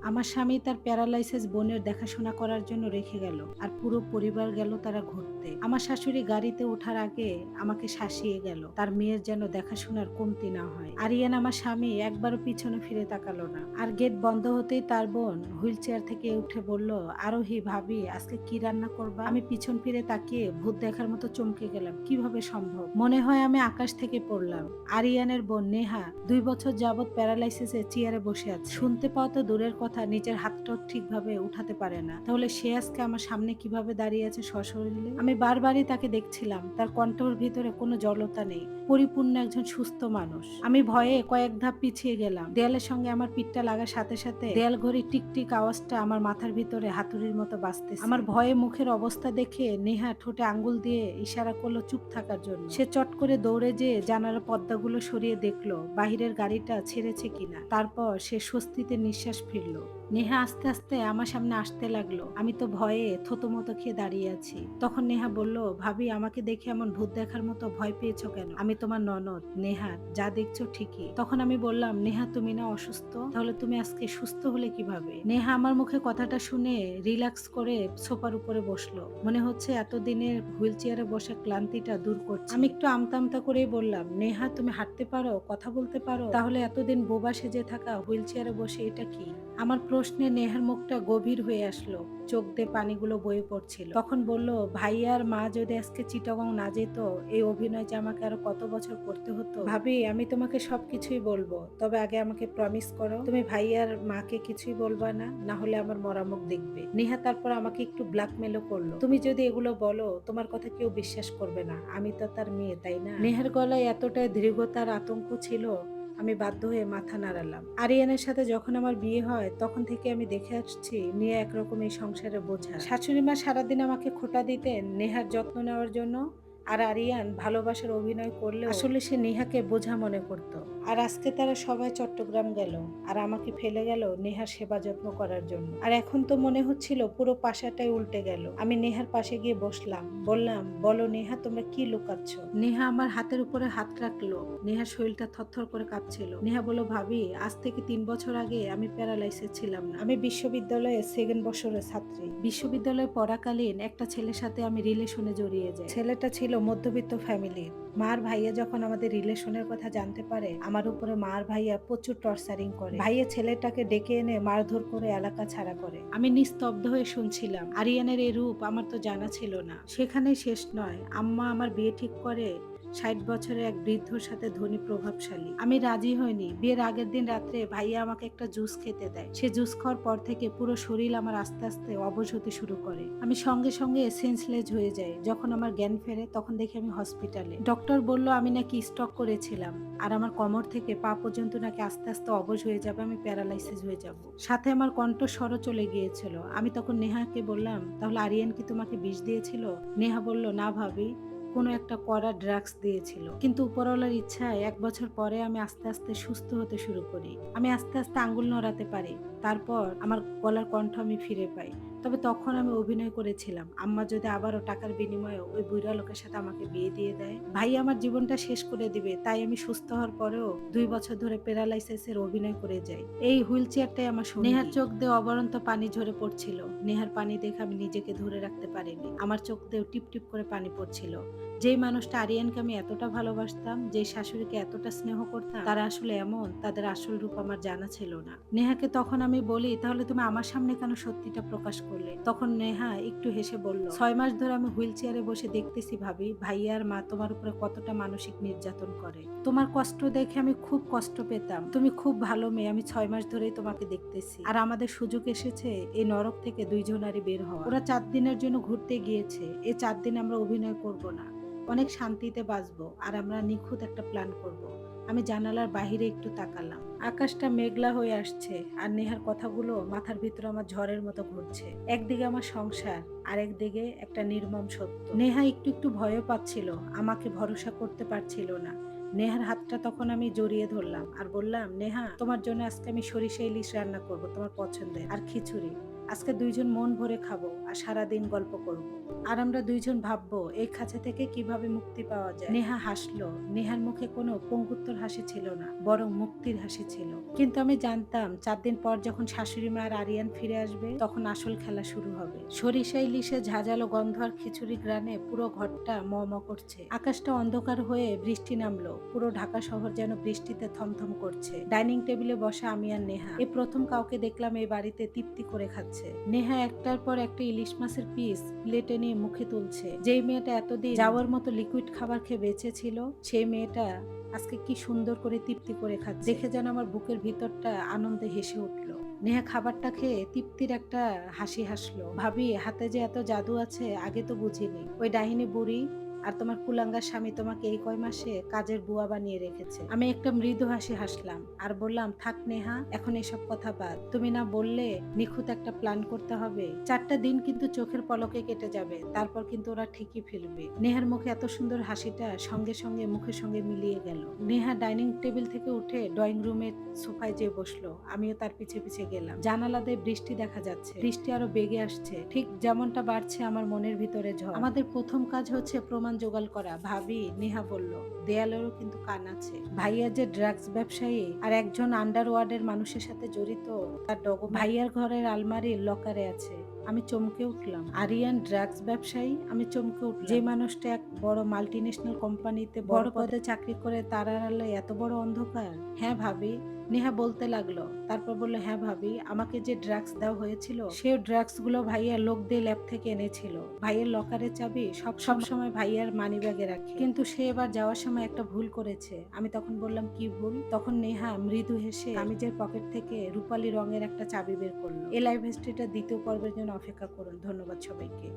আমার স্বামী তার প্যারালাইসিস বোনের দেখাশোনা করার জন্য রেখে গেল, আর পুরো পরিবার গেল তারা ঘুরতে। আমার শাশুড়ি গাড়িতে ওঠার আগে আমাকে শাসিয়ে গেল, তার মেয়ের যেন দেখাশোনার কমতি না হয়। আরিয়ান আমার স্বামী একবারও পিছনে ফিরে তাকালো না। আর গেট বন্ধ হতেই তার বোন হুইল চেয়ার থেকে উঠে বলল, আরোহী ভাবি আজকে কি রান্না করবা? আমি পিছন ফিরে তাকিয়ে ভূত দেখার মতো চমকে গেলাম। কিভাবে সম্ভব? মনে হয় আমি আকাশ থেকে পড়লাম। আরিয়ানের বোন নেহা 2 বছর যাবৎ প্যারালাইসিসে চেয়ারে বসে আছে। শুনতে পাওয়া তো দূরের কথা, নিজের হাতটাও ঠিকভাবে উঠাতে পারে না। তাহলে সে আজকে আমার সামনে কিভাবে দাঁড়িয়ে আছে সশরীরে? আমি বারবারই তাকে দেখছিলাম, তার কণ্ঠের ভিতরে কোনো জড়তা নেই, পরিপূর্ণ একজন সুস্থ মানুষ। আমি ভয়ে কয়েক ধাপ পিছিয়ে গেলাম। দেয়ালের সঙ্গে আমার পিঠটা লাগার সাথে সাথে দেয়াল ঘড়ির টিকটিক আওয়াজটা আমার মাথার ভিতরে হাতুড়ির মতো বাজতেছে। আমার ভয়ে মুখের অবস্থা দেখে নেহা ঠোঁটে আঙ্গুল দিয়ে ইশারা করলো চুপ থাকার জন্য। সে চট করে দৌড়ে যেয়ে জানালার পর্দাগুলো সরিয়ে দেখলো বাহিরের গাড়িটা ছেড়েছে কিনা। তারপর সে স্বস্তিতে নিঃশ্বাস ফিরলো। নেহা আস্তে আস্তে আমার সামনে আসতে লাগলো। আমি তো ভয়ে থতমত খেয়ে দাঁড়িয়ে আছি। তখন নেহা বলল, ভাবি আমাকে দেখে এমন ভূত দেখার মতো ভয় পেয়েছো কেন? আমি তোমার ননদ নেহা, যা দেখছো ঠিকই। তখন আমি বললাম, নেহা তুমি না অসুস্থ? তাহলে তুমি আজকে সুস্থ হলে কিভাবে? নেহা আমার মুখে কথাটা শুনে রিল্যাক্স করে সোফার উপরে বসলো। মনে হচ্ছে এতদিনের হুইল চেয়ারে বসে ক্লান্তিটা দূর করছে। আমি একটু আমতা আমতা করেই বললাম, নেহা তুমি হাঁটতে পারো, কথা বলতে পারো? তাহলে এতদিন বোবা সেজে থাকা হুইল চেয়ারে বসে এটা কি? আমার প্রশ্নে নেহার মুখটা গভীর হয়ে আসলো, চোখ দিয়ে পানিগুলো বয়ে পড়ছিল। তখন বলল, ভাইয়ার মা যদি আজকে চিটাগং না যেত, এই অভিনয় যে আমাকে আরো কত বছর করতে হতো। ভাবি আমি তোমাকে সবকিছুই বলবো, তবে আগে আমাকে প্রমিস করো তুমি ভাইয়ার মাকে কিছুই বলবা না, না হলে আমার মরা মুখ দেখবে। নেহা তারপর আমাকে একটু ব্ল্যাকমেলও করলো, তুমি যদি এগুলো বলো তোমার কথা কেউ বিশ্বাস করবে না, আমি তো তার মেয়ে, তাই না? নেহার গলায় এতটাই দৃঢ়তার আতঙ্ক ছিল, আমি বাধ্য হয়ে মাথা নাড়ালাম। আরিয়ানের সাথে যখন আমার বিয়ে হয় তখন থেকে আমি দেখে আসছি নিয়ে একরকম এই সংসারে বোঝা। শাশুড়ি মা সারাদিন আমাকে খোঁটা দিতেন নেহার যত্ন নেওয়ার জন্য, আর আরিয়ান ভালোবাসার অভিনয় করলেও আসলে সে নেহাকে বোঝা মনে করত। আর আজকে তারা সবাই চট্টগ্রাম গেল, আর আমাকে ফেলে গেল নেহার সেবা যত্ন করার জন্য। আর এখন তো মনে হচ্ছিল পুরো পাশাটাই উল্টে গেল। আমি নেহার পাশে গিয়ে বসলাম, বললাম, বলো নেহা তোমরা কি লুকাচ্ছ? নেহা আমার হাতের উপরে হাত রাখলো। নেহার শরীরটা থরথর করে কাঁপছিল। নেহা বলল, ভাবি আজ থেকে 3 বছর আগে আমি প্যারালাইসিস ছিলাম না। আমি বিশ্ববিদ্যালয়ের সেকেন্ড বছরের ছাত্রী। বিশ্ববিদ্যালয়ে পড়াকালীন একটা ছেলের সাথে আমি রিলেশনে জড়িয়ে যাই। ছেলেটা ছিল মধ্যবিত্ত ফ্যামিলির। মার ভাইয়া যখন আমাদের রিলেশনের কথা জানতে পারে, আমার উপরে মার ভাইয়া প্রচুর টর্চারিং করে। ভাইয়া ছেলেটাকে ডেকে এনে মারধর করে এলাকা ছাড়া করে। আমি নিস্তব্ধ হয়ে শুনছিলাম। আরিয়ানের এই রূপ আমার তো জানা ছিল না। সেখানেই শেষ নয়, আম্মা আমার বিয়ে ঠিক করে 60 বছরের এক বৃদ্ধর সাথে ধনী প্রভাবশালী। আমি রাজি হইনি। বিয়ের আগের দিন রাত্রে ভাইয়া আমাকে একটা জুস খেতে দেয়। সে জুস খাওয়ার পর থেকে পুরো শরীর আমার আস্তে আস্তে অবশ হতে শুরু করে। আমি সঙ্গে সঙ্গে সেন্সলেস হয়ে যাই। যখন আমার জ্ঞান ফেরে তখন দেখি আমি হসপিটালে। ডক্টর বলল আমি নাকি স্ট্রোক করেছিলাম, আর আমার কোমর থেকে পা পর্যন্ত নাকি আস্তে আস্তে অবশ হয়ে যাবে, আমি প্যারালাইসিস হয়ে যাব। সাথে আমার কণ্ঠস্বরও চলে গিয়েছিল। আমি তখন নেহাকে বললাম, তাহলে আরিয়ান কি তোমাকে বিষ দিয়েছিল? নেহা বলল, না ভাবি, কোনো একটা কড়া ড্রাগস দিয়েছিল, কিন্তু উপরওয়ালার ইচ্ছায় 1 বছর পরে আমি আস্তে আস্তে সুস্থ হতে শুরু করি। আমি আস্তে আস্তে আঙ্গুল নড়াতে পারি। তারপর আমার গলার কণ্ঠ আমি ফিরে পাই। তবে তখন আমি অভিনয় করেছিলাম আম্মা যদি আবারও টাকার বিনিময়ে ওই বুড়া লোকের সাথে আমাকে বিয়ে দিয়ে দেয়, ভাই আমার জীবনটা শেষ করে দিবে। তাই আমি সুস্থ হওয়ার পরেও 2 বছর ধরে প্যারালাইসিসের অভিনয় করে যাই। এই হুইল চেয়ারটাই আমার সঙ্গী। নেহার চোখ দিয়ে অবরন্ত পানি ঝরে পড়ছিল। নেহার পানি দেখে আমি নিজেকে ধরে রাখতে পারিনি। আমার চোখ দিয়েও টিপ টিপ করে পানি পড়ছিল। যেই মানুষটা আরিয়ানকে আমি এতটা ভালোবাসতাম, যে শাশুড়িকে এতটা স্নেহ করতাম, তারা আসলে এমন, তাদের আসল রূপ আমার জানা ছিল না। নেহাকে তখন আমি বলি, তাহলে তুমি আমার সামনে কেন সত্যিটা প্রকাশ করলে? তখন নেহা একটু হেসে বলল, 6 মাস ধরে আমি হুইল চেয়ারে বসে দেখতেছি ভাবি ভাইয়ার মা তোমার উপরে কতটা মানসিক নির্যাতন করে। তোমার কষ্ট দেখে আমি খুব কষ্ট পেতাম। তুমি খুব ভালো মেয়ে, আমি 6 মাস ধরেই তোমাকে দেখতেছি। আর আমাদের সুযোগ এসেছে এই নরক থেকে দুইজনারই বের হওয়া। ওরা 4 দিনের জন্য ঘুরতে গিয়েছে। এই 4 দিন আমরা অভিনয় করব না, অনেক শান্তিতে বাঁচবো, আর আমরা নিখুঁত একটা প্ল্যান করব। আমি জানালার বাহিরে একটু তাকালাম। আকাশটা মেঘলা হয়ে আসছে, আর নেহার কথাগুলো মাথার ভিতরে আমার ঝড়ের মতো ঘুরছে। একদিকে আমার সংসার, আর একদিকে একটা নির্মম সত্য। নেহা একটু একটু ভয়ও পাচ্ছিল, আমাকে ভরসা করতে পারছিল না। নেহার হাতটা তখন আমি জড়িয়ে ধরলাম আর বললাম, নেহা তোমার জন্য আজকে আমি সরিষা ইলিশ রান্না করব, তোমার পছন্দের, আর খিচুড়ি। আজকে দুইজন মন ভরে খাবো আর সারাদিন গল্প করব। আর আমরা দুইজন ভাববো এই খাঁচা থেকে কিভাবে মুক্তি পাওয়া যায়। নেহা হাসলো। নেহার মুখে কোনো পঙ্গুত্তর হাসি ছিল না, বরং মুক্তির হাসি ছিল। কিন্তু আমি জানতাম 4 দিন পর যখন শাশুড়ি মা আর আরিয়ান ফিরে আসবে তখন আসল খেলা শুরু হবে। সরিষা ইলিশে ঝাঁঝালো গন্ধ আর খিচুড়ি গ্রানে পুরো ঘরটা ম ম করছে। আকাশটা অন্ধকার হয়ে বৃষ্টি নামলো। পুরো ঢাকা শহর যেন বৃষ্টিতে থমথম করছে। ডাইনিং টেবিলে বসা আমি আর নেহা এই প্রথম কাউকে দেখলাম এই বাড়িতে তৃপ্তি করে খাচ্ছে। নেহা একটার পর একটা ইলিশ মাছের পিস প্লেটে নিয়ে মুখে তুলছে। যেই মেয়েটা এতদিন যাওয়ার মতো লিকুইড খাবার খেয়ে বেঁচে ছিল, সেই মেয়েটা আজকে কি সুন্দর করে তৃপ্তি করে খাচ্ছে। দেখে যেন আমার বুকের ভিতরটা আনন্দে হেসে উঠলো। নেহা খাবারটা খেয়ে তৃপ্তির একটা হাসি হাসলো। ভাবি, হাতে যে এত জাদু আছে আগে তো বুঝিনি। ওই ডাহিনী বুড়ি আর তোমার কুলাঙ্গার স্বামী তোমাকে এই কয় মাসে কাজের বুয়া বানিয়ে রেখেছে। আমি একটা মৃদু হাসি হাসলাম আর বললাম, থাক নেহা, এখন এসব কথা বাদ। তুমি না বললে নিখুঁত একটা প্ল্যান করতে হবে? 4টা দিন কিন্তু চোখের পলকে কেটে যাবে, তারপর কিন্তু ওরা ঠিকই ফিরবে। নেহার মুখে এত সুন্দর হাসিটা সঙ্গে সঙ্গে মুখের সঙ্গে মিলিয়ে গেল। নেহা ডাইনিং টেবিল থেকে উঠে ড্রয়িং রুমের সোফায় যেয়ে বসলো। আমিও তার পিছে পিছে গেলাম। জানালা দিয়ে বৃষ্টি দেখা যাচ্ছে। বৃষ্টি আরো বেগে আসছে, ঠিক যেমনটা বাড়ছে আমার মনের ভিতরে ঝড়। আমাদের প্রথম কাজ হচ্ছে প্রমাণ জোগাড় করা, ভাবি, নেহা বলল। দেয়ালেরও কিন্তু কান আছে। ভাইয়া যে ড্রাগস ব্যবসায়ী আর একজন আন্ডারওয়ার্ল্ডের মানুষের সাথে জড়িত, তার ডকুমেন্ট ভাইয়ার ঘরের আলমারির লকারে আছে। আমি চমকে উঠলাম। আরিয়ান ড্রাগস ব্যবসায়ী? আমি চমকে উঠলাম। যে মানুষটা এক বড় মাল্টিন্যাশনাল কোম্পানিতে বড় পদে চাকরি করে, তার আড়ালে এত বড় অন্ধকার। হ্যাঁ ভাবি, নেহা বলতে লাগলো। তারপর বললো, হ্যাঁ ভাবি, আমাকে যে ড্রাগস দেওয়া হয়েছিল সে ড্রাগস গুলো ভাইয়া লোক দিয়ে ল্যাব থেকে এনেছিল। ভাইয়ের লকারের চাবি সব সময় ভাইয়ার মানি ব্যাগে রাখে। কিন্তু সে এবার যাওয়ার সময় একটা ভুল করেছে। আমি তখন বললাম, কি ভুল? তখন নেহা মৃদু হেসে কামিজের পকেট থেকে রূপালী রঙের একটা চাবি বের করলো। এই লাইভ হিস্ট্রিটা দ্বিতীয় পর্বের জন্য অপেক্ষা করুন। ধন্যবাদ সবাইকে।